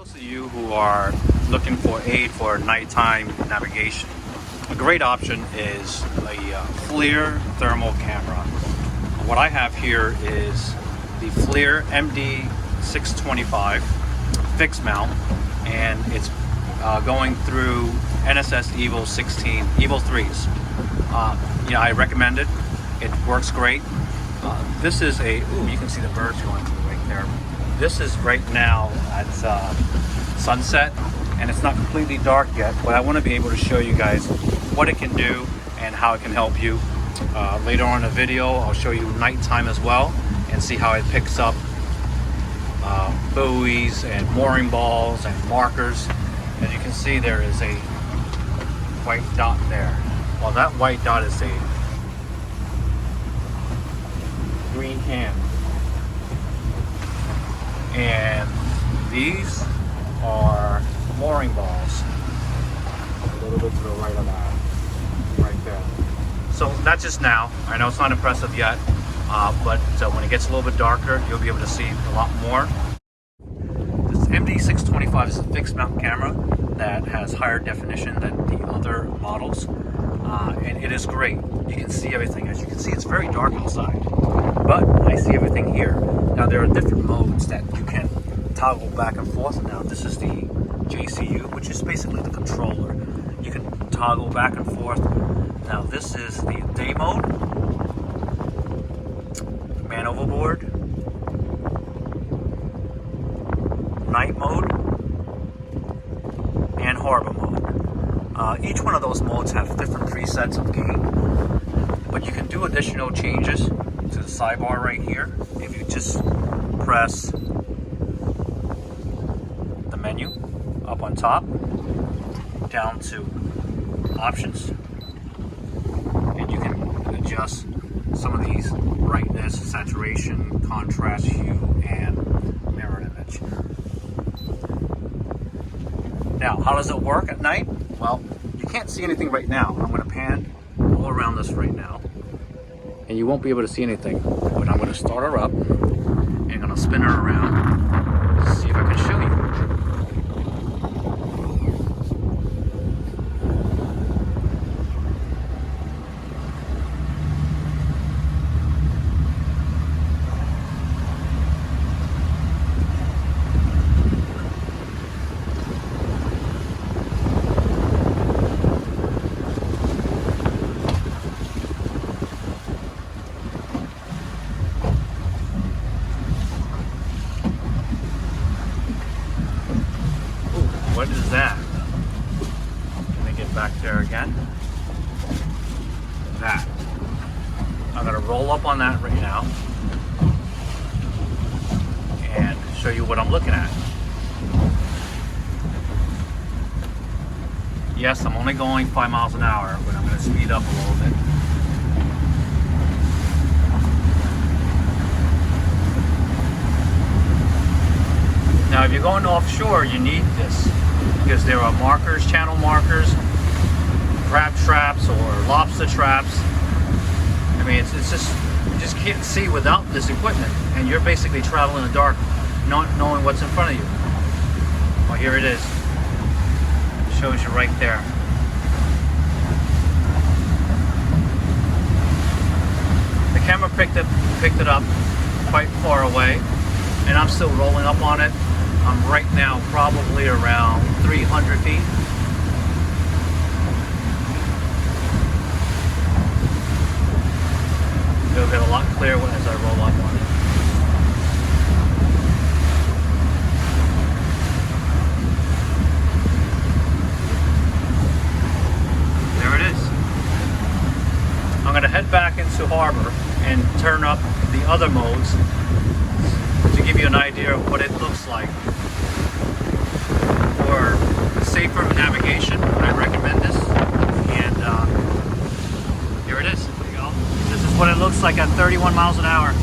those of you who are looking for aid for nighttime navigation, a great option is a FLIR thermal camera. What I have here is the FLIR MD625 fixed mount, and it's going through NSS Evo 16, Evo 3s. I recommend it. It works great. This is a, you can see the birds going through right there. This is right now at sunset, and it's not completely dark yet, but I want to be able to show you guys what it can do and how it can help you. Later on in the video, I'll show you nighttime as well and see how it picks up buoys and mooring balls and markers. As you can see, there is a white dot there. Well, that white dot is a green hand. And these are mooring balls. A little bit to the right of that, right there. So not just now, I know it's not impressive yet, but when it gets a little bit darker, you'll be able to see a lot more. This MD625 is a fixed mount camera that has higher definition than the other models, and it is great. You can see everything. As you can see, it's very dark outside, but I see everything here. Now there are different modes that you can toggle back and forth. Now this is the JCU, which is basically the controller. You can toggle back and forth. Now this is the day mode, man overboard, night mode, and harbor mode. Each one of those modes have different presets of gain, but you can do additional changes to the sidebar right here if you just press the menu up on top down to options, and you can adjust some of these: brightness, saturation, contrast, hue, and mirror image. Now, how does it work at night? Well, you can't see anything right now. I'm going to pan all around this right now, and you won't be able to see anything. But I'm going to start her up and I'm going to spin her around, see if I can show you. What is that? Let me get back there again. That. I'm going to roll up on that right now and show you what I'm looking at. Yes, I'm only going 5 miles an hour, but I'm going to speed up a little bit. Now, if you're going offshore, you need this, because there are markers, channel markers, crab traps or lobster traps. I mean, it's just, you just can't see without this equipment, and you're basically traveling in the dark, not knowing what's in front of you. Well, here it is. It shows you right there. The camera picked it up quite far away, and I'm still rolling up on it. I'm right now probably around 300 feet. It'll get a lot clearer as I roll up on it. There it is. I'm going to head back into harbor and turn up the other modes to give you an idea of what it looks like. For safer navigation, I recommend this. And here it is. There you go. This is what it looks like at 31 miles an hour.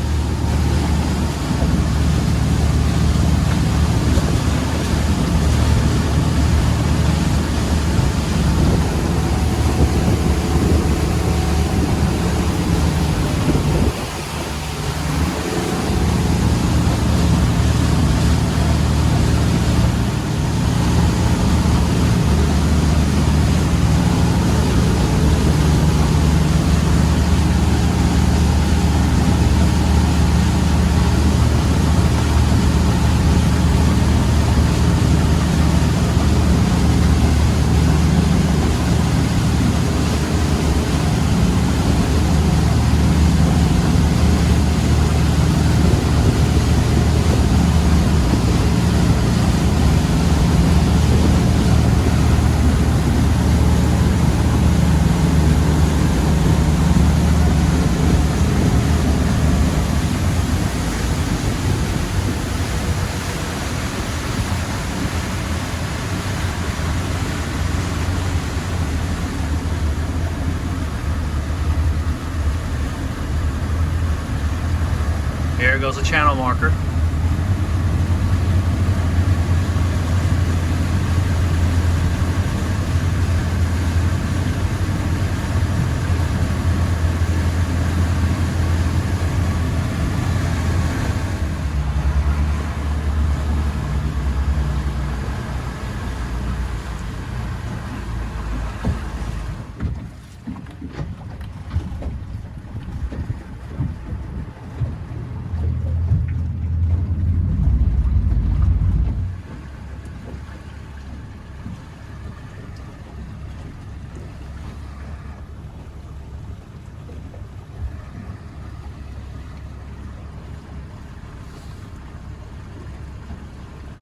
Here goes the channel marker.